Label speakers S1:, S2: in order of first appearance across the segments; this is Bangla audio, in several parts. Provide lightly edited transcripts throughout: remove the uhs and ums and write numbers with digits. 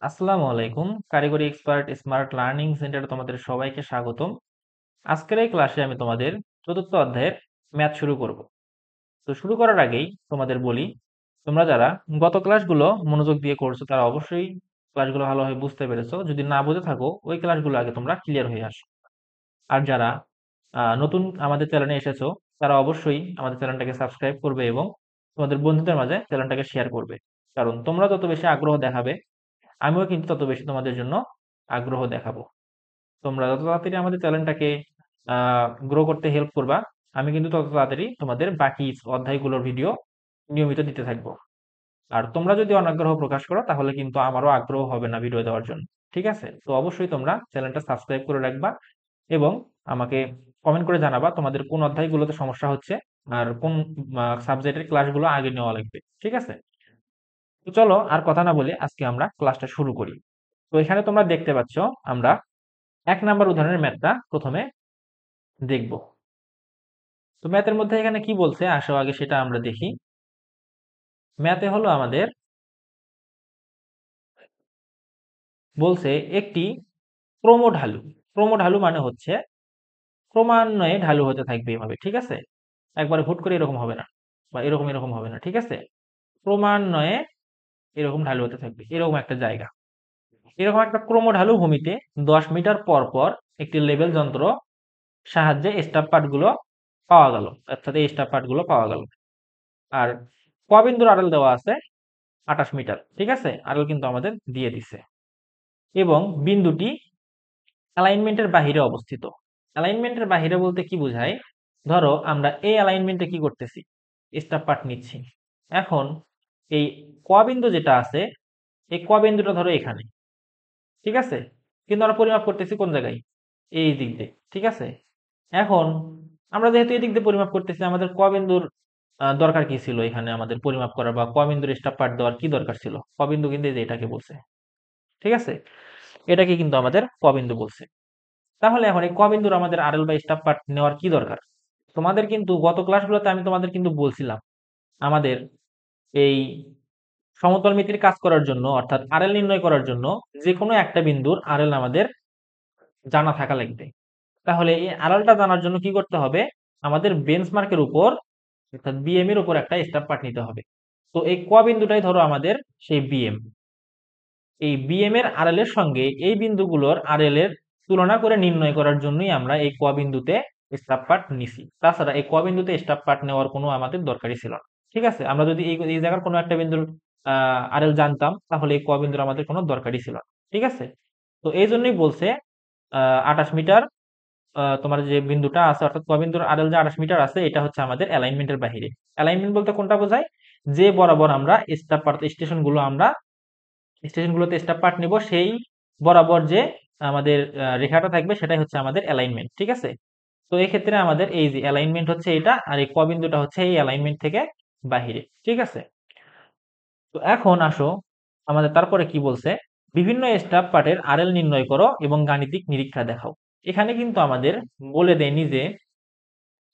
S1: আসসালামু আলাইকুম। কারিগরি এক্সপার্ট স্মার্ট লার্নিং সেন্টারে তোমাদের সবাইকে স্বাগতম। আজকের এই ক্লাসে আমি তোমাদের চতুর্থ অধ্যায়ের ম্যাথ শুরু করব। তো শুরু করার আগেই তোমাদের বলি, তোমরা যারা গত ক্লাসগুলো মনোযোগ দিয়ে করছো তারা অবশ্যই ক্লাসগুলো ভালোভাবে বুঝতে পেরেছো। যদি না বুঝে থাকো ওই ক্লাসগুলো আগে তোমরা ক্লিয়ার হয়ে আসো। আর যারা নতুন আমাদের চ্যানেলে এসেছো তারা অবশ্যই আমাদের চ্যানেলটাকে সাবস্ক্রাইব করবে এবং তোমাদের বন্ধুদের মাঝে চ্যানেলটাকে শেয়ার করবে। কারণ তোমরা যত বেশি আগ্রহ দেখাবে আমিও কিন্তু তত বেশি তোমাদের জন্য আগ্রহ দেখাবো। তোমরা যত তাড়াতাড়ি আমাদের চ্যানেলটাকে গ্রো করতে হেল্প করবা, আমি কিন্তু তত তাড়াতাড়ি তোমাদের বাকি অধ্যায়গুলোর ভিডিও নিয়মিত দিতে থাকবো। আর তোমরা যদি অনাগ্রহ প্রকাশ করো তাহলে কিন্তু আমারও আগ্রহ হবে না ভিডিও দেওয়ার জন্য। ঠিক আছে? তো অবশ্যই তোমরা চ্যানেলটা সাবস্ক্রাইব করে রাখবা এবং আমাকে কমেন্ট করে জানাবা তোমাদের কোন অধ্যায়গুলোতে সমস্যা হচ্ছে আর কোন সাবজেক্টের ক্লাসগুলো আগে নেওয়া লাগবে। ঠিক আছে? তো চলো আর কথা না বলে আজকে আমরা ক্লাসটা শুরু করি। তো এখানে তোমরা দেখতে পাচ্ছ আমরা ১ নাম্বার উদাহরণের ম্যাথটা প্রথমে দেখব। তো ম্যাথের মধ্যে এখানে কি বলছে আসো আগে সেটা আমরা দেখি। ম্যাথে হলো আমাদের বলছে একটি ক্রমঢালু। ক্রমঢালু মানে হচ্ছে ক্রমান্বয়ে ঢালু হতে থাকবে এভাবে। ঠিক আছে? একবারে হুট করে এরকম হবে না বা এরকম হবে না। ঠিক আছে? ক্রমান্বয়ে এরকম ঢালু হতে থাকবে। এরকম একটা জায়গা। এরকম একটা ক্রমঢালু ভূমিতে ১০ মিটার পর পর একটি লেবেল যন্ত্র সাহায্যে স্টাফ পার্টগুলো পাওয়া গেল। অর্থাৎ এই স্টাফ পার্টগুলো পাওয়া গেল। আর ক বিন্দুর আড়াল দেওয়া আছে ২৮ মিটার। ঠিক আছে? আড়াল কিন্তু আমাদের দিয়ে দিছে। এবং বিন্দুটি অ্যালাইনমেন্টের বাহিরে অবস্থিত। অ্যালাইনমেন্টের বাহিরে বলতে কি বোঝায়? ধরো আমরা এই অ্যালাইনমেন্টে কি করতেছি? স্টাফ পার্ট নিচ্ছি। এখন এই ক বিন্দু যেটা আছে, এই ক বিন্দুটা ধরো এখানে। ঠিক আছে? কিন্তু আমরা পরিমাপ করতেছি কোন জায়গায়? এই দিক দিয়ে। ঠিক আছে? এখন আমরা যেহেতু এই দিক দিয়ে পরিমাপ করতেছি আমাদের ক বিন্দুর দরকার কি ছিল এখানে আমাদের পরিমাপ করার বা ক বিন্দুর স্টাফ পার্ট দেওয়ার কি দরকার ছিল? ক বিন্দু কিন্তু এই যে এটাকে বলছে। ঠিক আছে? এটাকে কিন্তু আমাদের ক বিন্দু বলছে। তাহলে এখন এই ক বিন্দুর আমাদের আরএল বা স্টাফ পার্ট নেওয়ার কি দরকার? তোমাদের কিন্তু গত ক্লাসগুলোতে আমি তোমাদের কিন্তু বলছিলাম আমাদের এই সমতলমিতির কাজ করার জন্য অর্থাৎ আরএল নির্ণয় করার জন্য যে কোনো একটা বিন্দুর আরএল আমাদের জানা থাকা লাগবে। তাহলে এই আরএলটা জানার জন্য কি করতে হবে? আমাদের বেঞ্চমার্কের উপর অর্থাৎ বিএম এর উপর একটা স্টাফ পার্ট নিতে হবে। তো এই ক বিন্দুটাই ধরো আমাদের সেই বিএম। এই বিএম এর আরএল এর সঙ্গে এই বিন্দুগুলোর আরএল এর তুলনা করে নির্ণয় করার জন্যই আমরা এই ক বিন্দুতে স্টাফ পার্ট নিছি। তাছাড়া এই ক বিন্দুতে স্টাফ পার্ট নেওয়ার কোনো আমাদের দরকারই ছিল না। ঠিক আছে? আমরা যদি এই জায়গার কোনো একটা বিন্দুর আরএল জানতাম তাহলে এই ক বিন্দুর আমাদের কোনো দরকারই ছিল না। ঠিক আছে? তো এই জন্যই বলছে ২৮ মিটার তোমার যে বিন্দুটা আছে অর্থাৎ ক বিন্দুর আড়াল যে ২৮ মিটার আছে এটা হচ্ছে আমাদের অ্যালাইনমেন্টের বাহিরে। অ্যালাইনমেন্ট বলতে কোনটা বোঝায়? যে বরাবর আমরা স্টাফ পার্ট স্টেশনগুলোতে স্টাফ পার্ট নিব সেই বরাবর যে আমাদের রেখাটা থাকবে সেটাই হচ্ছে আমাদের অ্যালাইনমেন্ট। ঠিক আছে? তো এই ক্ষেত্রে আমাদের এই যে অ্যালাইনমেন্ট হচ্ছে এটা আর এই ক বিন্দুটা হচ্ছে এই অ্যালাইনমেন্ট থেকে বাহিরে। ঠিক আছে? তো এখন আসো আমাদের তারপরে কি বলছে? বিভিন্ন স্টাফ পার্টের আরএল নির্ণয় করো এবং গাণিতিক নিরীক্ষা দেখাও। এখানে কিন্তু আমাদের বলে দেয়নি যে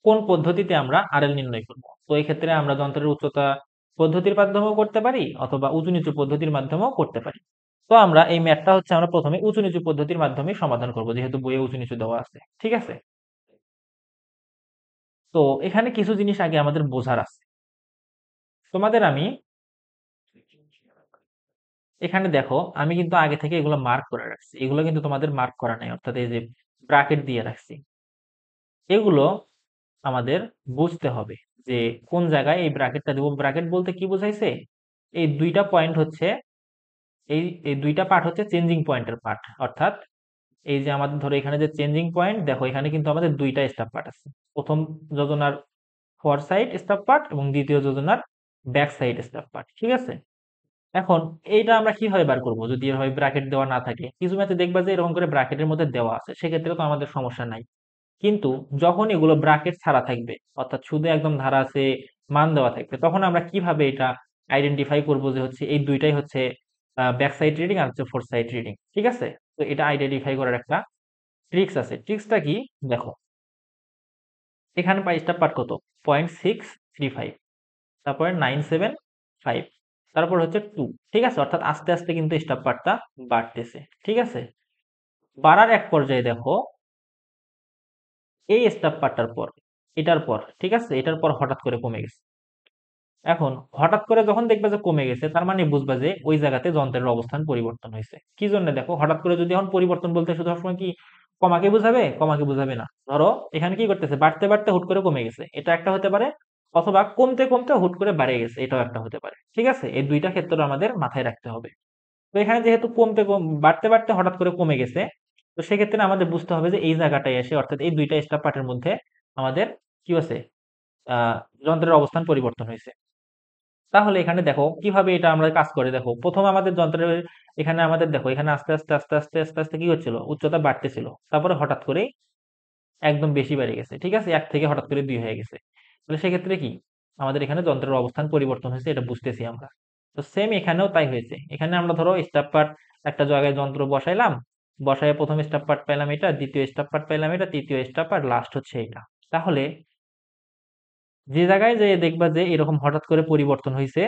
S1: কোন পদ্ধতিতে আমরা আরএল নির্ণয় করব। তো এই ক্ষেত্রে আমরা যন্ত্রের উচ্চতা পদ্ধতির মাধ্যমেও করতে পারি অথবা উঁচু নিচু পদ্ধতির মাধ্যমেও করতে পারি। তো আমরা এই ম্যাথটা হচ্ছে আমরা প্রথমে উঁচু নিচু পদ্ধতির মাধ্যমে সমাধান করব যেহেতু বইয়ে উঁচু নিচু দেওয়া আছে। ঠিক আছে? তো এখানে কিছু জিনিস আগে আমাদের বোঝার আছে। তোমাদের আমি এখানে দেখো আমি কিন্তু আগে থেকে এগুলো মার্ক করে রাখছি। এগুলো কিন্তু তোমাদের মার্ক করা নাই অর্থাৎ এই যে ব্র্যাকেট দিয়ে রাখছি। এগুলো আমাদের বুঝতে হবে যে কোন জায়গায় এই ব্র্যাকেটটা দেবো। ব্র্যাকেট বলতে কি বোঝাইছে? এই দুইটা পয়েন্ট হচ্ছে এই দুইটা পার্ট হচ্ছে চেঞ্জিং পয়েন্টের পার্ট। অর্থাৎ এই যে আমাদের ধরো এখানে যে চেঞ্জিং পয়েন্ট দেখো এখানে কিন্তু আমাদের দুইটা স্টাফ পার্ট আছে। প্রথম যোজনার ফর সাইড স্টাফ পার্ট এবং দ্বিতীয় যোজনার ব্যাক সাইড স্টাফ পার্ট। ঠিক আছে? এখন এইটা আমরা কিভাবে বার করবো যদি এভাবে ব্র্যাকেট দেওয়া না থাকে? কিছু ম্যাথে দেখবা যে এরকম করে ব্র্যাকেটের মধ্যে দেওয়া আছে, সেক্ষেত্রে তো আমাদের সমস্যা নাই। কিন্তু যখন এগুলো ব্র্যাকেট ছাড়া থাকবে অর্থাৎ শুধু একদম ধারা আছে মান দেওয়া থাকবে তখন আমরা কিভাবে এটা আইডেন্টিফাই করব যে হচ্ছে এই দুইটাই হচ্ছে ব্যাক সাইড রিডিং আর হচ্ছে ফোর সাইড রিডিং। ঠিক আছে? তো এটা আইডেন্টিফাই করার একটা ট্রিক্স আছে। ট্রিক্সটা কি? দেখো এখানে প্রাইসটা পাট কত? 0.635, তারপরে 975, তারপর হচ্ছে 2, ঠিক আছে? অর্থাৎ আস্তে আস্তে কিন্তু স্টাফ পার্টটা বাড়তেছে, ঠিক আছে? বাড়ার এক পর্যায়ে দেখো এই স্টাফ পার্টটার পর, এটার পর, ঠিক আছে? এটার পর হঠাৎ করে কমে গেছে। এখন হঠাৎ করে যখন দেখবা যে কমে গেছে, তার মানে বুঝবা যে ওই জায়গাতে যন্ত্রের অবস্থান পরিবর্তন হয়েছে। কি জন্য? দেখো হঠাৎ করে যদি এখন পরিবর্তন বলতে শুধু সবসময় কি কমাকে বুঝাবে? কমাকে বুঝাবে না। ধরো এখানে কি করতেছে, বাড়তে বাড়তে হুট করে কমে গেছে, এটা একটা হতে পারে। অথবা কমতে কমতে হুট করে বেড়ে গেছে, এটাও একটা হতে পারে। ঠিক আছে, এই দুইটা ক্ষেত্র আমাদের মাথায় রাখতে হবে। তো এখানে যেহেতু বাড়তে বাড়তে হঠাৎ করে কমে গেছে, তো সেক্ষেত্রে আমাদের বুঝতে হবে যে এই জায়গাটায় এসে, অর্থাৎ এই দুইটা স্টাফ পার্টের মধ্যে আমাদের কি হচ্ছে, আহ যন্ত্রের অবস্থান পরিবর্তন হয়েছে। তাহলে এখানে দেখো কিভাবে এটা আমরা কাজ করে। দেখো প্রথমে আমাদের যন্ত্রের এখানে আমাদের দেখো এখানে আস্তে আস্তে আস্তে আস্তে আস্তে আস্তে কি হচ্ছিল, উচ্চতা বাড়তেছিল, তারপরে হঠাৎ করে একদম বেশি বেড়ে গেছে। ঠিক আছে, 1 থেকে হঠাৎ করে 2 হয়ে গেছে। তাহলে সেক্ষেত্রে কি আমাদের এখানে যন্ত্রের অবস্থান পরিবর্তন হয়েছে, এটা বুঝতেছি আমরা। তো সেম এখানেও তাই হয়েছে। এখানে আমরা ধরো স্টাফ পার্ট একটা জায়গায় যন্ত্র বসাইলাম, বসায় প্রথম স্টাফ পার্ট পাইলাম এটা, দ্বিতীয় স্টাফ পার্ট পাইলাম এটা, তৃতীয় স্টাফ পার্ট, লাস্ট হচ্ছে এটা। তাহলে যে জায়গায় যে দেখবা যে এরকম হঠাৎ করে পরিবর্তন হয়েছে,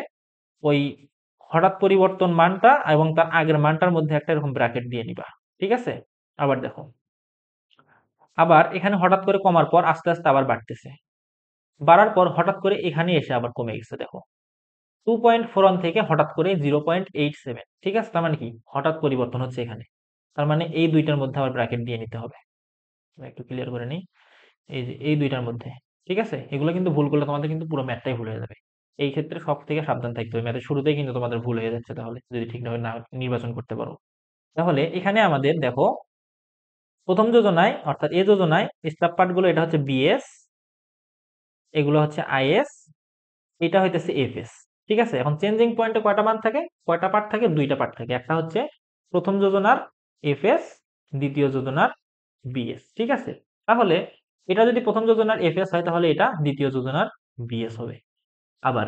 S1: ওই হঠাৎ পরিবর্তন মানটা এবং তার আগের মানটার মধ্যে একটা এরকম ব্র্যাকেট দিয়ে নিবা। ঠিক আছে, আবার দেখো, আবার এখানে হঠাৎ করে কমার পর আস্তে আস্তে আবার বাড়তেছে, বাড়ার পর হঠাৎ করে এখানে এসে আবার কমে গেছে। দেখো 2.41 থেকে হঠাৎ করে 0.87। ঠিক আছে, তার মানে কি হঠাৎ পরিবর্তন হচ্ছে এখানে। তার মানে এই দুইটার মধ্যে আবার ব্র্যাকেট দিয়ে নিতে হবে। একটু ক্লিয়ার করে নিই, এই যে এই দুইটার মধ্যে। ঠিক আছে, এগুলো কিন্তু ভুল করলে তোমাদের কিন্তু পুরো ম্যাথটাই ভুল হয়ে যাবে। এই ক্ষেত্রে সব থেকে সাবধান থাকতে হবে, ম্যাথের শুরুতেই কিন্তু তোমাদের ভুল হয়ে যাচ্ছে তাহলে, যদি ঠিকভাবে না নির্বাচন করতে পারো। তাহলে এখানে আমাদের দেখো প্রথম যোজনায় অর্থাৎ এ যোজনায় স্টাফ পার্ট গুলো এটা হচ্ছে বিএস, এগুলো হচ্ছে আইএস, এটা হইতেছে এফএস। ঠিক আছে, এখন চেঞ্জিং পয়েন্টে কয়টা মান থাকে, কয়টা পার্ট থাকে? দুইটা পার্ট থাকে। একটা হচ্ছে প্রথম যোজনার এফএস, দ্বিতীয় যোজনার বিএস। ঠিক আছে, তাহলে এটা যদি প্রথম যোজনার এফএস হয়, তাহলে এটা দ্বিতীয় যোজনার বিএস হবে। আবার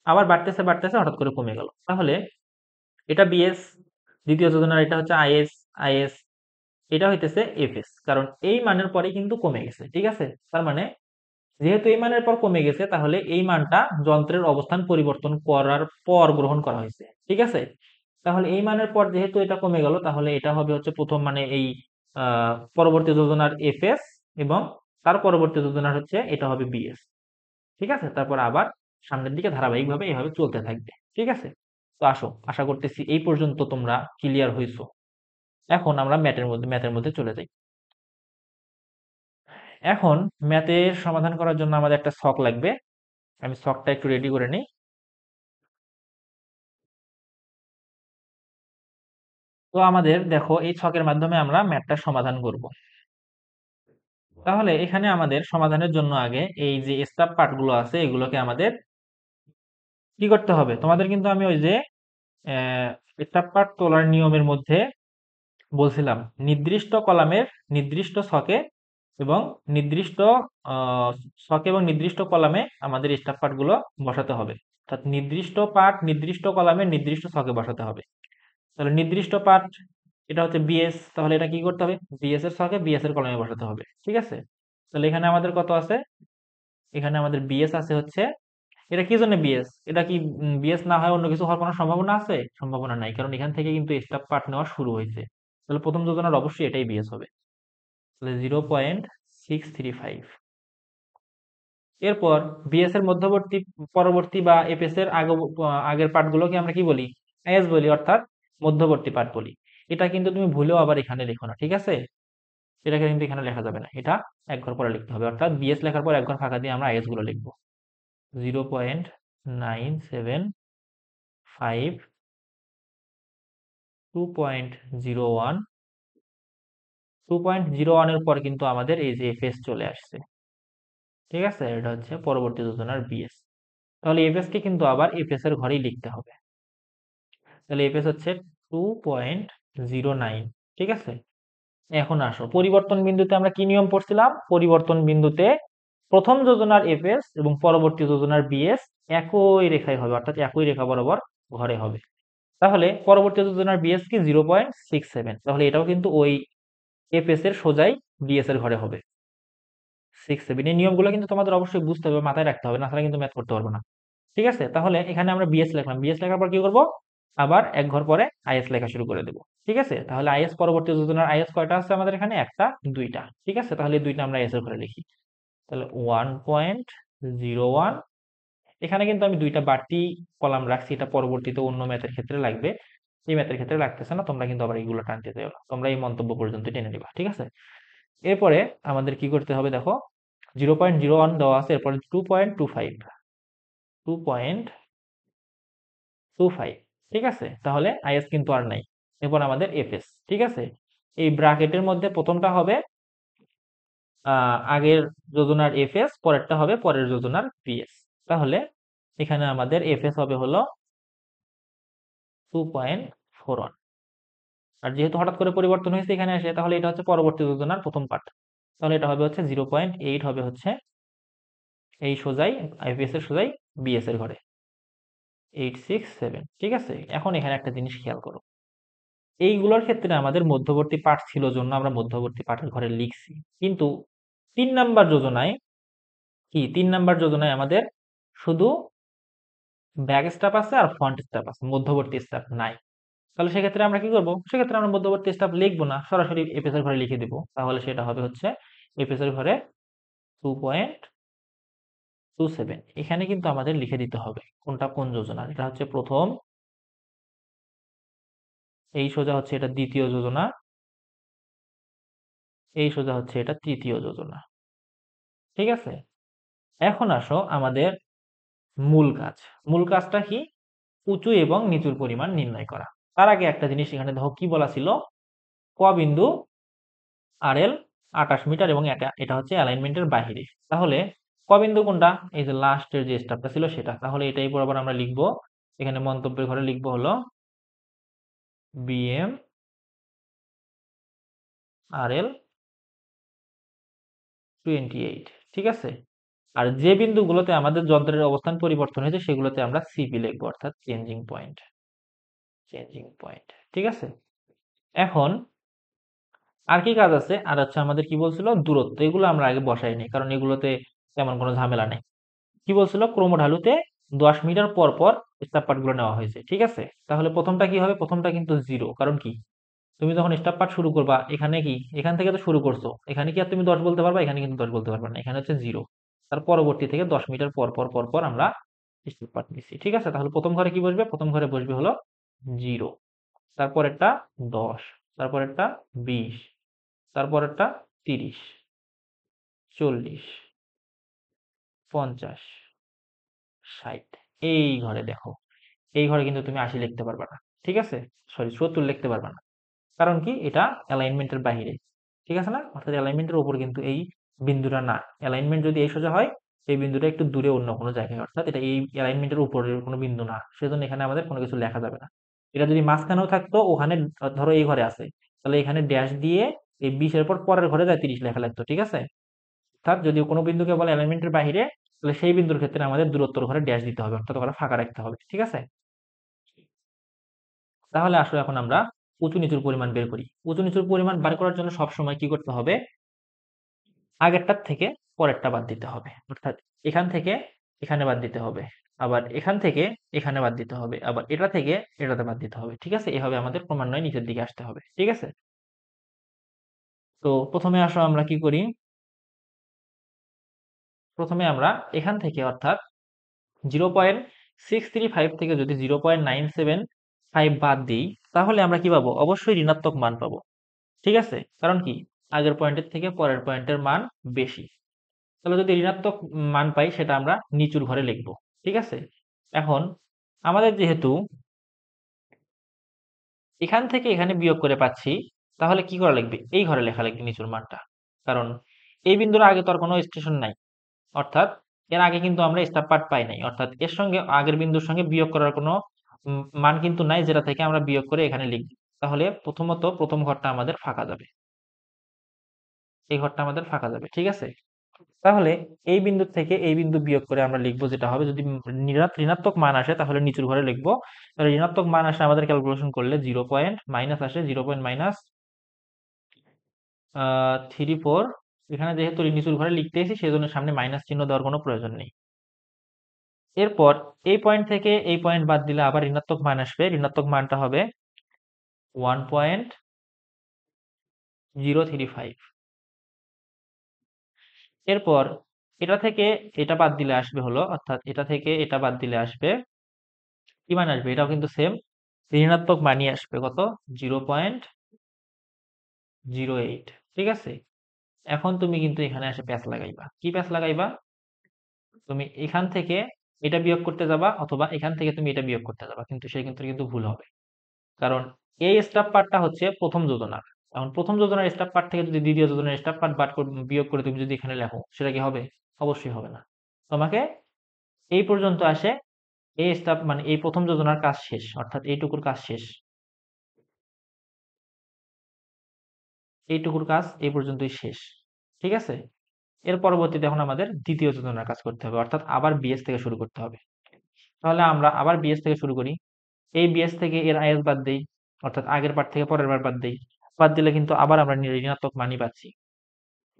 S1: আবার বাড়তেছে বাড়তেছে হঠাৎ করে কমে গেল, তাহলে এটা বিএস, দ্বিতীয় যোজনার এটা হচ্ছে আইএস, আইএস, এটা হইতেছে এফএস, কারণ এই মানের পরে কিন্তু কমে গেছে। ঠিক আছে, তার মানে যেহেতু এই মানের পর কমে গেছে, তাহলে এই মানটা যন্ত্রের অবস্থান পরিবর্তন করার পর গ্রহণ করা হয়েছে। ঠিক আছে, তাহলে এই মানের পর যেহেতু এটা কমে গেল, তাহলে এটা হবে হচ্ছে প্রথম মানে এই পরবর্তী যোজনার এফএস, এবং তার পরবর্তী যোজনার হচ্ছে এটা হবে বিএস। ঠিক আছে, তারপর আবার সামনের দিকে ধারাবাহিকভাবে এইভাবে চলতে থাকবে। ঠিক আছে, তো আসো, আশা করতেছি এই পর্যন্ত তোমরা ক্লিয়ার হইছো। এখন আমরা ম্যাথের মধ্যে চলে যাই। এখন ম্যাথের সমাধান করার জন্য আমাদের একটা ছক লাগবে। আমি ছকটা একটু রেডি করে নিই। তো আমাদের দেখো এই ছকের মাধ্যমে আমরা ম্যাথটার সমাধান করব। তাহলে এখানে আমাদের সমাধানের জন্য আগে এই যে স্টাফ পার্ট গুলো আছে, এগুলোকে আমাদের কি করতে হবে? তোমাদের কিন্তু আমি ওই যে স্টাফ পার্ট তোলার নিয়মের মধ্যে বলছিলাম, নির্দিষ্ট কলামের নির্দিষ্ট ছকে এবং নির্দিষ্ট আহ, ছকে এবং নির্দিষ্ট কলামে আমাদের স্টাফ পার্ট গুলো বসাতে হবে। অর্থাৎ নির্দিষ্ট পার্ট নির্দিষ্ট কলামে নির্দিষ্ট ছকে বসাতে হবে। তাহলে নির্দিষ্ট পার্ট এটা হচ্ছে বিএস, তাহলে এটা কি করতে হবে? বিএস এর ছকে বিএস এর কলামে বসাতে হবে। ঠিক আছে, তাহলে এখানে আমাদের কত আছে? এখানে আমাদের বিএস আছে হচ্ছে, এটা কি জন্য বিএস? এটা কি বিএস না হয় অন্য কিছু হওয়ার কোনো সম্ভাবনা আছে? সম্ভাবনা নাই, কারণ এখান থেকে কিন্তু স্টাফ পার্ট নেওয়া শুরু হয়েছে। তাহলে প্রথম যোজনার অবশ্যই এটাই বিএস হবে। তাহলে 0.635। এরপর বিএস এর মধ্যবর্তী পরবর্তী বা এফএস এর আগের পার্টগুলোকে আমরা কি বলি? এস বলি, অর্থাৎ মধ্যবর্তী পার্ট বলি। এটা কিন্তু তুমি ভুলেও আবার এখানে লিখো না। ঠিক আছে, এটাকে কিন্তু এখানে লেখা যাবে না, এটা এক ঘর পরে লিখতে হবে। অর্থাৎ বিএস লেখার পর এক ঘর ফাঁকা দিয়ে আমরা আইএস গুলো লিখবো। 0.975, 2.01, 2.01 এর পর কিন্তু আমাদের এই যে এফএস চলে আসছে। ঠিক আছে, এটা হচ্ছে পরবর্তী যোজনার বিএস। তাহলে এফএস কে কিন্তু আবার এফএস এর ঘরেই লিখতে হবে। তাহলে এফএস হচ্ছে 2.09। ঠিক আছে, এখন আসো পরিবর্তন বিন্দুতে আমরা কি নিয়ম পড়ছিলাম? পরিবর্তন বিন্দুতে প্রথম যোজনার এফএস এবং পরবর্তী যোজনার বিএস একই রেখায় হবে, অর্থাৎ একই রেখা বরাবর ঘরে হবে। তাহলে পরবর্তী যোজনার বিএস কি 0.67, তাহলে এটাও কিন্তু ওই এফএস এর সোজাই বিএস এর ঘরে হবে 67। এই নিয়মগুলো কিন্তু তোমাদের অবশ্যই বুঝতে হবে, মাথায় রাখতে হবে, না তাহলে কিন্তু ম্যাথ করতে পারবে না। ঠিক আছে, তাহলে এখানে আমরা বিএস লিখলাম, বিএস লেখার পর কি করব, আবার এক ঘর পরে আইএস লেখা শুরু করে দেব। ঠিক আছে, তাহলে আইএস পরবর্তী যোজনার আইএস কয়টা আছে আমাদের এখানে, একটা দুইটা। ঠিক আছে, তাহলে এই দুইটা আমরা আইএস এর ঘরে লিখি। তাহলে 1.01, এখানে কিন্তু আমি দুইটা বাড়তি কলাম রাখছি, এটা পরবর্তীতে অন্য ম্যাথের ক্ষেত্রে লাগবে, এই ম্যাথের ক্ষেত্রে লাগতেছে না, তোমরা কিন্তু আবার এইগুলো টানতে চাইও না, তোমরা এই মন্তব্য পর্যন্ত টেনে নিবা। ঠিক আছে, এরপরে আমাদের কি করতে হবে দেখো, 0.01 দেওয়া আছে, এরপরে 2.25, 2.25। ঠিক আছে, তাহলে আইএস কিন্তু আর নাই, এরপর আমাদের এফএস। ঠিক আছে, এই ব্র্যাকেটের মধ্যে প্রথমটা হবে আগের যোজনার এফএস, পরেরটা হবে পরের যোজনার পিএস। তাহলে এখানে আমাদের এফএস হবে হলো 2.41, আর যেহেতু হঠাৎ করে পরিবর্তন হয়েছে এখানে এসে, তাহলে এটা হচ্ছে পরবর্তী যোজনার প্রথম পার্ট, তাহলে এটা হবে হচ্ছে 0.8, হবে হচ্ছে এই সোজাই আইপিএস এর সোজাই বিএস এর ঘরে 867। ঠিক আছে, এখন এখানে একটা জিনিস খেয়াল করো, এইগুলোর ক্ষেত্রে আমাদের মধ্যবর্তী পাঠ ছিল জন্য আমরা মধ্যবর্তী পাঠের ঘরে লিখছি, কিন্তু 3 নাম্বার যোজনায় কি, 3 নাম্বার যোজনায় আমাদের শুধু ব্যাক স্টাফ আছে আর ফ্রন্ট স্টাফ আছে, মধ্যবর্তী স্টাফ নাই। তাহলে সেক্ষেত্রে আমরা কি করব, সেক্ষেত্রে আমরা মধ্যবর্তী স্টাফ লিখবো না, সরাসরি এপিএস এর ঘরে লিখে দিব। তাহলে সেটা হবে হচ্ছে এপিএস এর ঘরে 2.27। এখানে কিন্তু আমাদের লিখে দিতে হবে কোনটা কোন যোজনা, এটা হচ্ছে প্রথম, এই সোজা হচ্ছে এটা দ্বিতীয় যোজনা, এই সোজা হচ্ছে এটা তৃতীয় যোজনা। ঠিক আছে, এখন আসো আমাদের মূল কাজ। মূল কাজটা কি, উঁচু এবং নিচুর পরিমাণ নির্ণয় করা। তার আগে একটা জিনিস এখানে দেখো কি বলা ছিল, ক বিন্দু আর এল 28 মিটার এবং এটা হচ্ছে অ্যালাইনমেন্টের বাহিরে। তাহলে ক বিন্দু কোনটা, এই যে লাস্টের যে স্টাফটা ছিল সেটা, তাহলে এটাই বরাবর আমরা লিখবো, এখানে মন্তব্যের ঘরে লিখবো হলো বিএম আর এল 28। ঠিক আছে, আর যে বিন্দুগুলোতে আমাদের যন্ত্রের অবস্থান পরিবর্তন হয়েছে সেগুলোতে আমরা সিপি লিখবো, অর্থাৎ চেঞ্জিং পয়েন্ট, চেঞ্জিং পয়েন্ট। ঠিক আছে, এখন আর কি কাজ আছে, আর হচ্ছে আমাদের কি বলছিল দূরত্ব, এগুলো আমরা আগে বসাই নি কারণ এগুলোতে তেমন কোনো ঝামেলা নেই। কি বলছিল, ক্রমঢালুতে 10 মিটার পর পর স্টাফ পার্ট গুলো নেওয়া হয়েছে। ঠিক আছে, তাহলে প্রথমটা কি হবে, প্রথমটা কিন্তু 0, কারণ কি, তুমি যখন স্টাফ পার্ট শুরু করবা এখানে কি, এখান থেকে তো শুরু করছো, এখানে কি আর তুমি 10 বলতে পারবা, এখানে কিন্তু 10 বলতে পারবা না, এখানে হচ্ছে 0। তার পরবর্তী থেকে 10 মিটার পর পর পর পর আমরা স্টাফ পার্ট নিচ্ছি। ঠিক আছে, তাহলে প্রথম ঘরে কি বসবে, প্রথম ঘরে বসবে হলো 0, তারপরেরটা 10, তারপরেরটা 20, তারপরেরটা 30, 40, 50, 60। এই ঘরে দেখো, এই ঘরে কিন্তু তুমি 80 লিখতে পারবা না। ঠিক আছে, সরি 70 লিখতে পারবা না, কারণ কি, এটা অ্যালাইনমেন্টের বাইরে। ঠিক আছে না, অর্থাৎ অ্যালাইনমেন্টের উপর কিন্তু এই বিন্দুটা না, অ্যালাইনমেন্ট যদি এই সোজা হয়, এই বিন্দুটা একটু দূরে অন্য কোনো জায়গায়, অর্থাৎ এটা এই অ্যালাইনমেন্টের উপরের কোনো বিন্দু না, সেজন্য এখানে আমাদের কোনো কিছু লেখা যাবে না। এটা যদি মাঝখানেও থাকতো, ওখানে ধরো এই ঘরে আছে, তাহলে এখানে ড্যাশ দিয়ে এই 20-এর পর পরের ঘরে যায় 30 লেখা লাগতো। ঠিক আছে, অর্থাৎ যদি কোনো বিন্দুকে বলে অ্যালাইনমেন্টের বাইরে, তাহলে সেই বিন্দুর ক্ষেত্রে আমাদের দূরত্বর ঘরে ড্যাশ দিতে হবে, অর্থাৎ ওখানে ফাঁকা রাখতে হবে। ঠিক আছে, তাহলে আসলে এখন আমরা উঁচু নিচুর পরিমাণ বের করি। উঁচু নিচুর পরিমাণ বার করার জন্য সবসময় কি করতে হবে, আগেরটার থেকে পরেরটা বাদ দিতে হবে, অর্থাৎ এখান থেকে এখানে বাদ দিতে হবে, আবার এখান থেকে এখানে বাদ দিতে হবে, আবার এটা থেকে এটাতে বাদ দিতে হবে। ঠিক আছে, এভাবে আমাদের ক্রমান্বয়ে নিচের দিকে আসতে হবে। ঠিক আছে, তো প্রথমে আসো আমরা কি করি, প্রথমে আমরা এখান থেকে অর্থাৎ 0.635 থেকে যদি 0.975 বাদ দিই, তাহলে আমরা কি পাবো, অবশ্যই ঋণাত্মক মান পাবো। ঠিক আছে, কারণ কি, আগের পয়েন্টের থেকে পরের পয়েন্টের মান বেশি। তাহলে যদি ঋণাত্মক মান পাই, সেটা আমরা নিচুর ঘরে লিখব। ঠিক আছে, এখন আমাদের যেহেতু এখান থেকে এখানে বিয়োগ করে পাচ্ছি, তাহলে কি করা লাগবে, এই ঘরে লেখা লাগবে নিচুর মানটা, কারণ এই বিন্দুর আগে তো আর কোনো স্টেশন নাই, অর্থাৎ এর আগে কিন্তু আমরা স্টার পার্ট পাই নাই, অর্থাৎ এর সঙ্গে আগের বিন্দুর সঙ্গে বিয়োগ করার কোনো মান কিন্তু নাই, যেটা থেকে আমরা বিয়োগ করে এখানে লিখব। তাহলে প্রথমত প্রথম ঘরটা আমাদের ফাঁকা যাবে, এই ঘরটা আমাদের ফাঁকা যাবে। ঠিক আছে, তাহলে এই বিন্দু থেকে এই বিন্দু বিয়োগ করে আমরা লিখবো, যেটা হবে যদি ঋণাত্মক মান আসে তাহলে নিচুর ঘরে লিখবো। তাহলে ঋণাত্মক মান আসে আমাদের ক্যালকুলেশন করলে 0 পয়েন্ট আসে 0.-34। এখানে যেহেতু নিচুর ঘরে লিখতে এসেছি, সেজন্য সামনে মাইনাস চিহ্ন দেওয়ার কোনো প্রয়োজন নেই। এরপর এই পয়েন্ট থেকে এই পয়েন্ট বাদ দিলে আবার ঋণাত্মক মান আসবে, ঋণাত্মক মানটা হবে 1.035। এরপর এটা থেকে এটা বাদ দিলে আসবে হলো, অর্থাৎ এটা থেকে এটা বাদ দিলে আসবে কি মান আসবে, এটাও কিন্তু সেম ঋণাত্মক মানই আসবে, কত, 0.08। ঠিক আছে, এখন তুমি কিন্তু এখানে এসে প্যাচ লাগাইবা। কি প্যাচ লাগাইবা? তুমি এখান থেকে এটা বিয়োগ করতে যাবা, অথবা এখান থেকে তুমি এটা বিয়োগ করতে যাবা, কিন্তু সেই ক্ষেত্রে কিন্তু ভুল হবে। কারণ এই স্টাফ পার্টটা হচ্ছে প্রথম যোজনার। এখন প্রথম যোজনার স্টাফ পার্ট থেকে যদি দ্বিতীয় যোজনার স্টাফ পার্ট বিয়োগ করে তুমি যদি এখানে লেখো, সেটা কি হবে? অবশ্যই হবে না। তোমাকে এই পর্যন্ত আসে, এই স্টাফ মানে এই প্রথম যোজনার কাজ শেষ, অর্থাৎ এইটুকুর কাজ শেষ, এইটুকুর কাজ এই পর্যন্তই শেষ। ঠিক আছে, এর পরবর্তীতে এখন আমাদের দ্বিতীয় যোজনার কাজ করতে হবে, অর্থাৎ আবার বিএস থেকে শুরু করতে হবে। তাহলে আমরা আবার বিএস থেকে শুরু করি। এই বিএস থেকে এর আইএস বাদ দেই, অর্থাৎ আগের বার থেকে পরের বার বাদ দেই। বাদ দিলে কিন্তু আবার আমরা ঋণাত্মক মানই পাচ্ছি,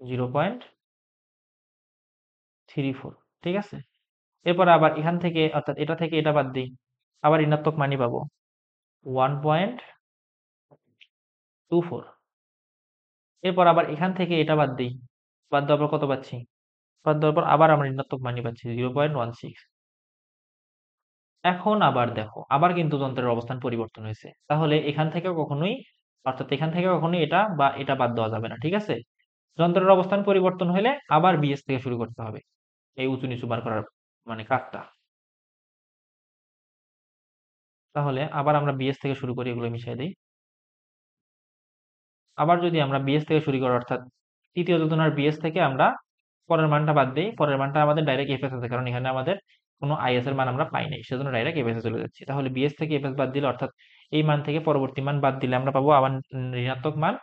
S1: 0.34। ঠিক আছে, এরপর আবার এখান থেকে অর্থাৎ এটা থেকে এটা বাদ দিই, আবার ঋণাত্মক মানই পাবো, 1.24। এরপর আবার এখান থেকে এটা বাদ দিই, বাদ দেওয়ার পর কত পাচ্ছি? বাদ দেওয়ার পর আবার আমরা ঋণাত্মক মানই পাচ্ছি, 0.16। এখন আবার দেখো, আবার কিন্তু যন্ত্রের অবস্থান পরিবর্তন হয়েছে, তাহলে এখান থেকে কখনোই, অর্থাৎ এখান থেকে কখনোই এটা বা এটা বাদ দেওয়া যাবে না। ঠিক আছে, যন্ত্রের অবস্থান পরিবর্তন হলে আবার বিএস থেকে শুরু করতে হবে এই উঁচু নিচু বার করার মানে কাজটা। তাহলে আবার আমরা বিএস থেকে শুরু করি, এগুলো মিশিয়ে দিই। আবার যদি আমরা বিএস থেকে শুরু করি, অর্থাৎ তৃতীয় যোজনার বিএস থেকে আমরা পরের মানটা বাদ দিই, পরের মানটা আমাদের ডাইরেক্ট এফএস আছে, কারণ এখানে আমাদের কোনো আইএস এর মান আমরা পাই নাই, সেজন্য ডাইরেক্ট এফএস এ চলে যাচ্ছি। তাহলে বিএস থেকে এফএস বাদ দিলে, অর্থাৎ এই মান থেকে পরবর্তী মান বাদ দিলে আমরা পাবো আবার ঋণাত্মক মান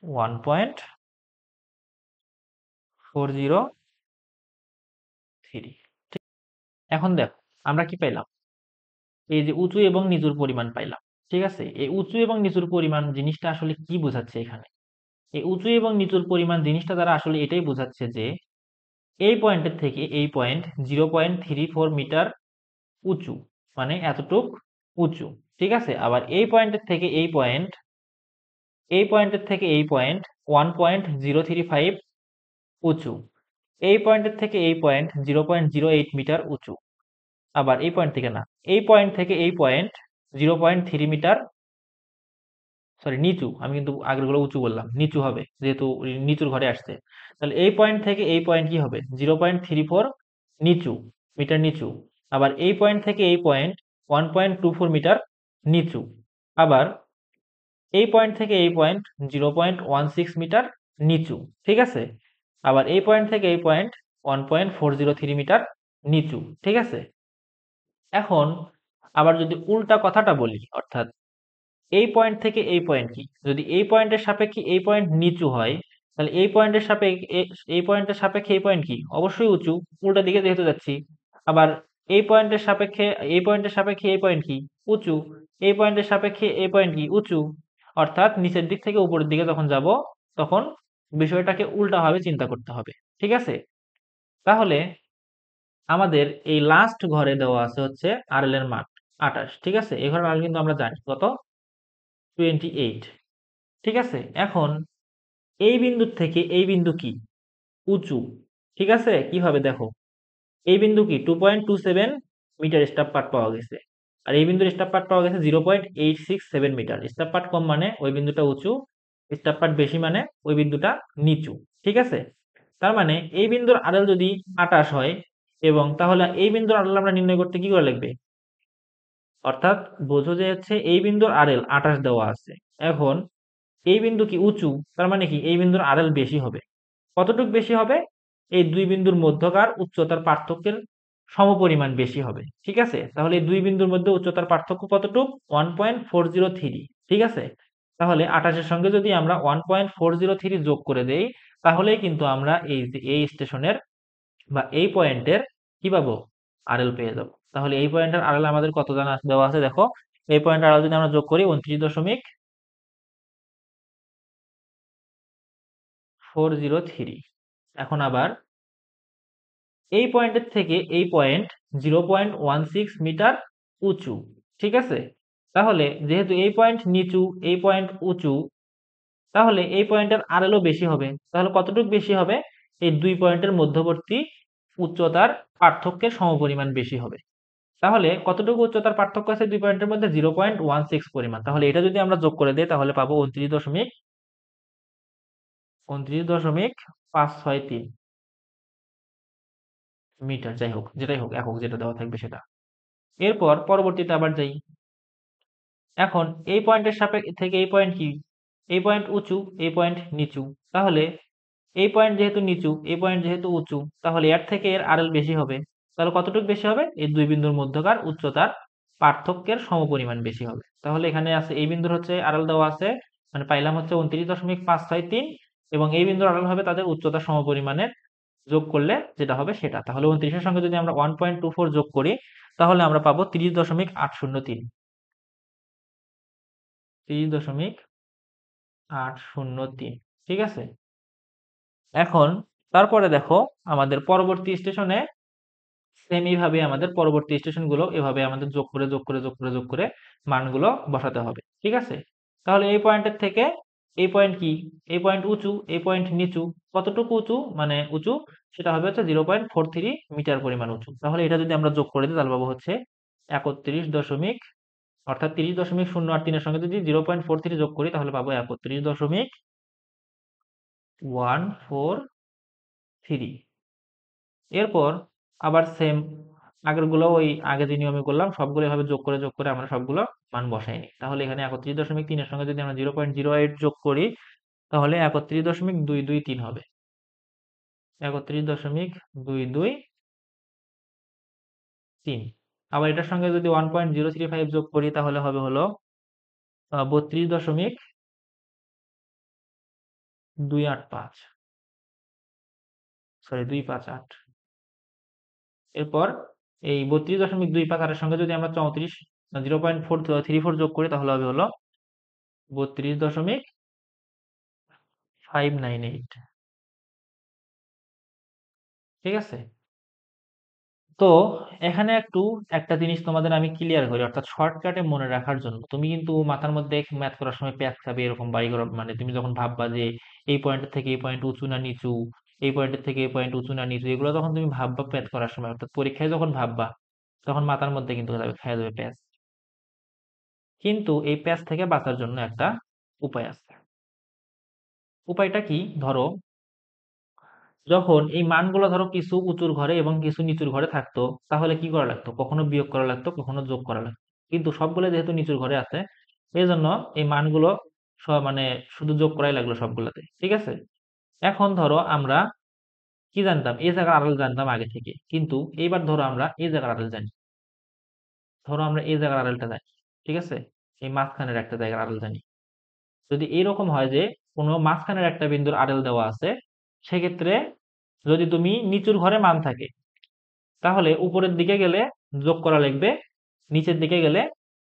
S1: 1.403। এখন দেখো আমরা কি পাইলাম, এই যে উঁচু এবং নিচুর পরিমাণ পাইলাম। ঠিক আছে, এই উঁচু এবং নিচুর পরিমাণ জিনিসটা আসলে কি বোঝাচ্ছে এখানে? এই উঁচু এবং নিচুর পরিমাণ জিনিসটা দ্বারা আসলে এটাই বোঝাচ্ছে যে এই পয়েন্টের থেকে এই পয়েন্ট 0.34 মিটার উঁচু, মানে এতটুক উঁচু। ঠিক আছে, আবার এই পয়েন্টের থেকে এই পয়েন্ট, এই পয়েন্টের থেকে এই পয়েন্ট 1.035 উঁচু। এই পয়েন্টের থেকে এই পয়েন্ট 0.08 মিটার উঁচু। আবার এই পয়েন্ট থেকে না, এই পয়েন্ট থেকে এই পয়েন্ট 0.3 মিটার, সরি নিচু, আমি কিন্তু আগেরগুলো উঁচু বললাম, নিচু হবে যেহেতু নিচুর ঘরে আসছে। তাহলে এই পয়েন্ট থেকে এই পয়েন্ট কি হবে? 0.34 নিচু, মিটার নিচু। আবার এই পয়েন্ট থেকে এই পয়েন্ট 1.24 মিটার নিচু। আবার এই পয়েন্ট থেকে এই পয়েন্ট 0.16 মিটার নিচু। ঠিক আছে, আবার এই পয়েন্ট থেকে এই পয়েন্ট 1.403 মিটার নিচু। ঠিক আছে, এখন আবার যদি উল্টা কথাটা বলি, অর্থাৎ এই পয়েন্ট থেকে এই পয়েন্ট কি, যদি এই পয়েন্টের সাপেক্ষে এই পয়েন্ট নিচু হয়, তাহলে এই পয়েন্টের সাপেক্ষে এই পয়েন্টের সাপেক্ষে এই পয়েন্ট কি, অবশ্যই উঁচু, উল্টা দিকে যেহেতু যাচ্ছি। আবার এই পয়েন্টের সাপেক্ষে এই পয়েন্টের সাপেক্ষে এই পয়েন্ট কি, উঁচু, এই পয়েন্টের সাপেক্ষে এই পয়েন্ট কি, উঁচু। অর্থাৎ নিচের দিক থেকে উপরের দিকে যখন যাব, তখন বিষয়টাকে উল্টাভাবে চিন্তা করতে হবে। ঠিক আছে, তাহলে আমাদের এই লাস্ট ঘরে দেওয়া আছে হচ্ছে আরএল এর মান 28। ঠিক আছে, এই ঘরের আরএল কিন্তু আমরা জানি কত, 28। ঠিক আছে, এখন এই বিন্দুর থেকে এই বিন্দু কি, উঁচু। ঠিক আছে, কিভাবে দেখো, এই বিন্দু কি 2.27 মিটার স্টাফ পার্ট পাওয়া গেছে, আর এই বিন্দুর স্টাফ পার্ট পাওয়া গেছে 0.867 মিটার। স্টাফ পার্ট কম মানে ওই বিন্দুটা উঁচু, স্টাফ পার্ট বেশি মানে ওই বিন্দুটা নিচু। ঠিক আছে, তার মানে এই বিন্দুর আড়াল যদি 28 হয়, এবং তাহলে এই বিন্দুর আড়াল আমরা নির্ণয় করতে কি করা লাগবে? অর্থাৎ বোঝো যে হচ্ছে এই বিন্দুর আড়াল 28 দেওয়া আছে। এখন এই বিন্দু কি উঁচু, তার মানে কি এই বিন্দুর আড়াল বেশি হবে। কতটুক বেশি হবে? এই দুই বিন্দুর মধ্যকার উচ্চতার পার্থক্যের সমপরিমাণ বেশি হবে। ঠিক আছে, তাহলে এই দুই বিন্দুর মধ্যে উচ্চতার পার্থক্য কতটুক? 1.403। ঠিক আছে, তাহলে 28-এর সঙ্গে যদি আমরা 1.403 যোগ করে দেই, তাহলেই কিন্তু আমরা এই যে এই স্টেশনের বা এই পয়েন্টের কি পাবো? আরএল পেয়ে যাব। তাহলে এই পয়েন্টের আরএল আমাদের কত জানা দেওয়া আছে দেখো, এই পয়েন্টের আরএল যদি আমরা যোগ করি 29.403। এখন আবার এই পয়েন্টের থেকে এই পয়েন্ট 0.16 মিটার উঁচু, ঠিক আছে। তাহলে যেহেতু এই পয়েন্ট নিচু, এই পয়েন্ট উঁচু, তাহলে এই পয়েন্টের আরএলও বেশি হবে। তাহলে কতটুকু বেশি হবে? এই দুই পয়েন্টের মধ্যবর্তী উচ্চতার পার্থক্যের সমপরিমাণ বেশি হবে। তাহলে কতটুকু উচ্চতার পার্থক্য আছে দুই পয়েন্টের মধ্যে? 0.16 পরিমাণ। তাহলে এটা যদি আমরা যোগ করে দিই তাহলে পাবো 29.563 মিটার। যাই হোক, যেটাই হোক, একক যেটা দেওয়া থাকবে সেটা। এরপর পরবর্তীতে আবার যাই। এখন এই পয়েন্টের সাপেক্ষে থেকে এই পয়েন্ট কি? এই পয়েন্ট উঁচু, এই পয়েন্ট নিচু। তাহলে এই পয়েন্ট যেহেতু নিচু, এই পয়েন্ট যেহেতু উঁচু, তাহলে এর থেকে এর আরএল বেশি হবে। তাহলে কতটুকু বেশি হবে? এই দুই বিন্দুর মধ্যকার উচ্চতার পার্থক্যের সমপরিমাণ বেশি হবে। তাহলে এখানে আছে এই বিন্দুর হচ্ছে আরএল দেওয়া আছে, মানে পাইলাম হচ্ছে 29.563, এবং এই বিন্দুর আরএল হবে তাদের উচ্চতা সমপরিমাণের, যোগ করলে যেটা হবে সেটা। তাহলে 29-এর সঙ্গে যদি আমরা 1.24 যোগ করি তাহলে আমরা পাবো 30.803। 30.803, ঠিক আছে। এখন তারপরে দেখো আমাদের পরবর্তী স্টেশনে সেম এইভাবে আমাদের পরবর্তী স্টেশনগুলো এভাবে আমাদের যোগ করে যোগ করে যোগ করে যোগ করে মানগুলো বসাতে হবে, ঠিক আছে। তাহলে এই পয়েন্টের থেকে এই পয়েন্ট কি? এই পয়েন্ট উঁচু, এই পয়েন্ট নিচু। কতটুকু উঁচু? মানে উঁচু সেটা হবে হচ্ছে 0.43 মিটার পরিমাণ উঁচু। তাহলে এটা যদি আমরা যোগ করে দিই তাহলে পাবো হচ্ছে 31 দশমিক, অর্থাৎ 30.083-এর সঙ্গে যদি 0.43 যোগ করি তাহলে পাবো 31.143। এরপর আবার সেম আগেরগুলো ওই আগে যে নিয়মে করলাম সবগুলো এভাবে যোগ করে যোগ করে আমরা সবগুলো মান বসাই নিই। তাহলে এখানে 31.3-এর সঙ্গে যদি আমরা 0.08 যোগ করি তাহলে 31.223 হবে। 31.223। আবার এটার সঙ্গে যদি 1.035 যোগ করি তাহলে হবে হলো 32.288, সরি 258। এরপর এই 32.258-এর সঙ্গে যদি আমরা 0.434 যোগ করি তাহলে হবে হলো 32.598, ঠিক আছে। তো এখানে একটা জিনিস তোমাদের আমি ক্লিয়ার করি, অর্থাৎ শর্টকাটে মনে রাখার জন্য তুমি কিন্তু মাথার মধ্যে ম্যাথ করার সময় প্যাচ খাবে এরকম বাড়ি করা, মানে তুমি যখন ভাববা যে এই পয়েন্টের থেকে এই পয়েন্ট উঁচু না নিচু, এই পয়েন্টের থেকে এই পয়েন্ট উঁচু না নিচু, এগুলো যখন তুমি ভাববা প্যাচ করার সময়, অর্থাৎ পরীক্ষায় যখন ভাববা, তখন মাথার মধ্যে কিন্তু খেয়ে যাবে প্যাচ। কিন্তু এই প্যাচ থেকে বাঁচার জন্য একটা উপায় আছে। উপায়টা কি? ধরো যখন এই মানগুলো ধরো কিছু উঁচুর ঘরে এবং কিছু নিচুর ঘরে থাকতো, তাহলে কি করা লাগতো? কখনো বিয়োগ করা লাগতো, কখনো যোগ করা লাগতো। কিন্তু সবগুলো যেহেতু নিচুর ঘরে আছে, এই জন্য এই মানগুলো সব মানে শুধু যোগ করাই লাগলো সবগুলোতে, ঠিক আছে। এখন ধরো আমরা কি জানতাম? এই জায়গার আড়াল জানতাম আগে থেকে, কিন্তু এইবার ধরো আমরা এই জায়গার আড়াল জানি। ধরো আমরা এই জায়গার আড়ালটা জানি, ঠিক আছে। এই মাঝখানের একটা জায়গার আড়াল জানি। যদি এরকম হয় যে কোনো মাঝখানের একটা বিন্দুর আড়াল দেওয়া আছে, সেক্ষেত্রে যদি তুমি নিচুর ঘরে মান থাকে তাহলে উপরের দিকে গেলে যোগ করা লাগবে, নিচের দিকে গেলে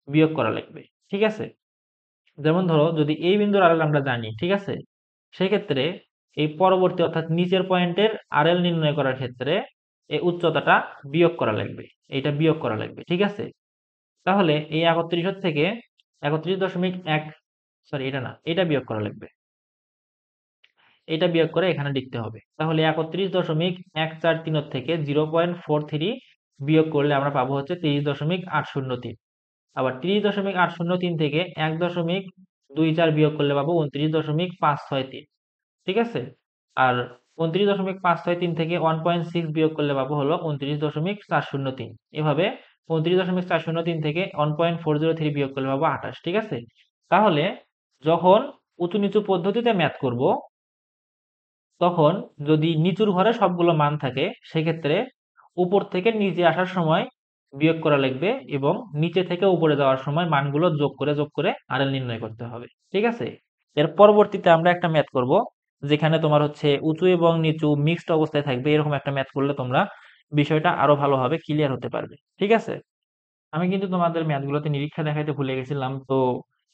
S1: বিয়োগ করা লাগবে, ঠিক আছে। যেমন ধরো যদি এই বিন্দুর আরএল আমরা জানি, ঠিক আছে, সেক্ষেত্রে এই পরবর্তী অর্থাৎ নিচের পয়েন্টের আরএল নির্ণয় করার ক্ষেত্রে এই উচ্চতাটা বিয়োগ করা লাগবে, এইটা বিয়োগ করা লাগবে, ঠিক আছে। তাহলে এই 31 থেকে 31.1, সরি এটা না, এটা বিয়োগ করা লাগবে, এটা বিয়োগ করে এখানে লিখতে হবে। তাহলে 31.143 থেকে 0.43 বিয়োগ করলে আমরা পাবো হচ্ছে 30.803। আবার 30.803 থেকে 1.24 বিয়োগ করলে পাবো 29.563, ঠিক আছে। আর 29.563 থেকে 1.6 বিয়োগ করলে পাবো হলো 29.403। এভাবে 29.403 থেকে 1.403 বিয়োগ করলে পাবো 28, ঠিক আছে। তাহলে যখন উঁচু নিচু পদ্ধতিতে ম্যাথ করব, তখন যদি নিচুর ঘরে সবগুলো মান থাকে সেক্ষেত্রে উপর থেকে নিচে আসার সময় বিয়োগ করা লাগবে, এবং নিচে থেকে উপরে যাওয়ার সময় মানগুলো যোগ করে যোগ করে আরএল নির্ণয় করতে হবে, ঠিক আছে। এর পরবর্তীতে আমরা একটা ম্যাথ করব যেখানে তোমার হচ্ছে উঁচু এবং নিচু মিক্সড অবস্থায় থাকবে, এরকম একটা ম্যাথ করলে তোমরা বিষয়টা আরো ভালোভাবে ক্লিয়ার হতে পারবে, ঠিক আছে। আমি কিন্তু তোমাদের ম্যাথগুলোতে নিরীক্ষা দেখাইতে ভুলে গেছিলাম, তো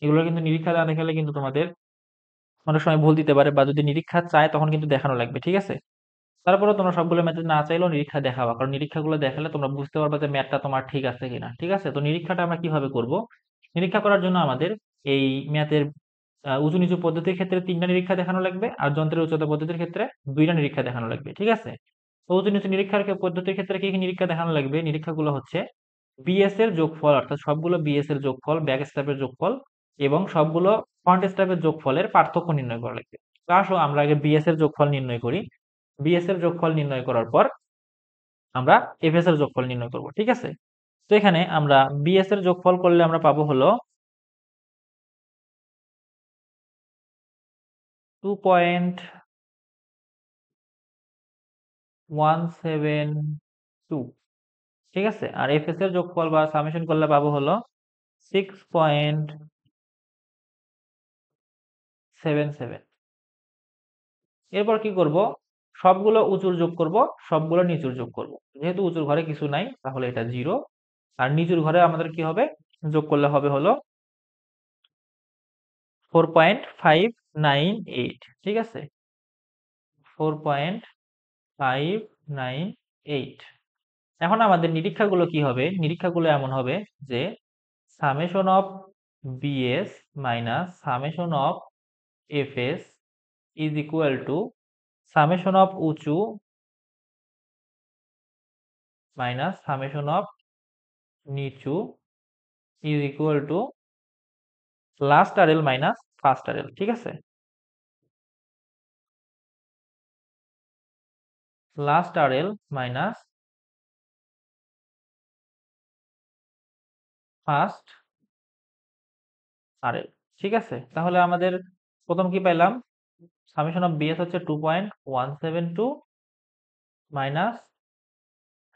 S1: এগুলো কিন্তু নিরীক্ষা না দেখালে কিন্তু তোমাদের অনেক সময় ভুল দিতে পারে, বা যদি নিরীক্ষা চায় তখন কিন্তু দেখানো লাগবে, ঠিক আছে। তারপরে তোমরা সবগুলো ম্যাথে না চাইলেও নিরীক্ষা দেখাবা, কারণ নিরীক্ষাগুলো দেখালে তোমরা বুঝতে পারবে যে ম্যাথটা তোমার ঠিক আছে কিনা। ঠিক আছে, তো নিরীক্ষাটা আমরা কিভাবে করব? নিরীক্ষা করার জন্য আমাদের এই ম্যাথের উঁচু নিচু পদ্ধতির ক্ষেত্রে 3টা নিরীক্ষা দেখানো লাগবে, আর যন্ত্রের উচ্চতা পদ্ধতির ক্ষেত্রে 2টা নিরীক্ষা দেখানো লাগবে। ঠিক আছে, তো উঁচু নিচু পদ্ধতির ক্ষেত্রে কি কি নিরীক্ষা দেখানো লাগবে? নিরীক্ষাগুলো হচ্ছে বিএস এর যোগফল, অর্থাৎ সবগুলো বিএস এর যোগফল, ব্যাক স্ট্যাপের যোগফল এবং সবগুলো ফ্রন্ট স্ট্যাপের যোগফলের পার্থক্য নির্ণয় করা লাগবে। তো আসো আমরা আগে বিএস এর যোগফল নির্ণয় করি। বিএস এর যোগফল নির্ণয় করার পর আমরা এফএস এর যোগফল নির্ণয় করব। ঠিক আছে, তো এখানে আমরা বিএস এর যোগফল করলে আমরা পাবো হলো 2.172। ঠিক আছে, আর এফএস এর যোগফল বা সামেশন করলে পাবো হলো 6.77। এরপর কি করব? সবগুলো উঁচুর যোগ করব, সবগুলো নিচুর যোগ করব। যেহেতু উঁচুর ঘরে কিছু নাই তাহলে এটা 0, আর নিচুর ঘরে আমাদের কি হবে? যোগ করলে হবে হলো 4.598। ঠিক আছে, 4.598। এখন আমাদের নিরীক্ষাগুলো কি হবে? নিরীক্ষাগুলো এমন হবে যে summation of BS minus summation of FS is equal to summation of উঁচু মাইনাস সামেশন অফ নিচু is equal to last RL minus first RL. ঠিক আছে, last RL minus first RL. ঠিক আছে, তাহলে আমাদের প্রথম কি পাইলাম? সামেশন অফ বিএস হচ্ছে 2.172 মাইনাস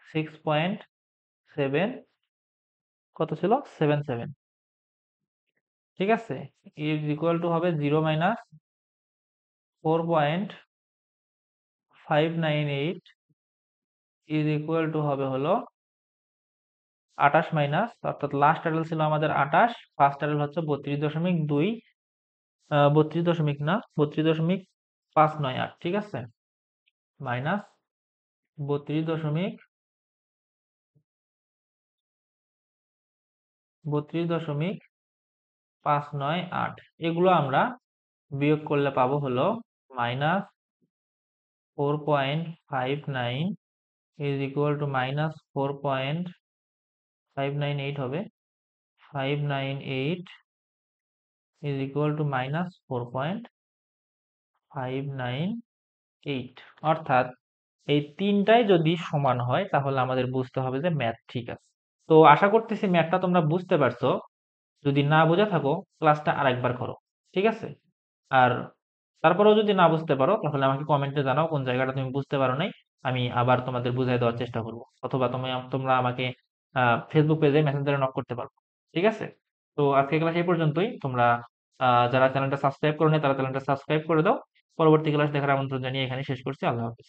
S1: 6.7, কত ছিল? 77। ঠিক আছে, ইজ ইকুয়াল টু হবে 0 মাইনাস 4.598 ইজ ইকুয়াল টু হবে হলো 28 মাইনাস, অর্থাৎ লাস্ট আরএল ছিল আমাদের 28, ফার্স্ট আরএল হচ্ছে 32.2, 32 দশমিক না, 32.598। ঠিক আছে, মাইনাস 32.598। এগুলো আমরা বিয়োগ করলে পাবো হলো minus 4.59 is equal to minus 4.598 হবে 598 ইজ ইকুয়াল টু মাইনাস 4.598। অর্থাৎ এই তিনটাই যদি সমান হয় তাহলে আমাদের বুঝতে হবে যে ম্যাথ ঠিক আছে। তো আশা করতেছি ম্যাথটা তোমরা বুঝতে পারছো। যদি না বুঝে থাকো ক্লাসটা আরেকবার করো। ঠিক আছে, আর তারপরেও যদি না বুঝতে পারো তাহলে আমাকে কমেন্টে জানাও কোন জায়গাটা তুমি বুঝতে পারো নাই। আমি আবার তোমাদের বুঝাই দেওয়ার চেষ্টা করব, অথবা তোমরা আমাকে ফেসবুক পেজে মেসেঞ্জারে নক করতে পারো। ঠিক আছে, তো আজকে ক্লাস এই পর্যন্তই। তোমরা যারা চ্যানেলটা সাবস্ক্রাইব করো নাই তারা চ্যানেলটা সাবস্ক্রাইব করে দাও। পরবর্তী ক্লাস দেখার আমন্ত্রণ জানিয়ে এখানে শেষ করছি। আল্লাহ হাফেজ।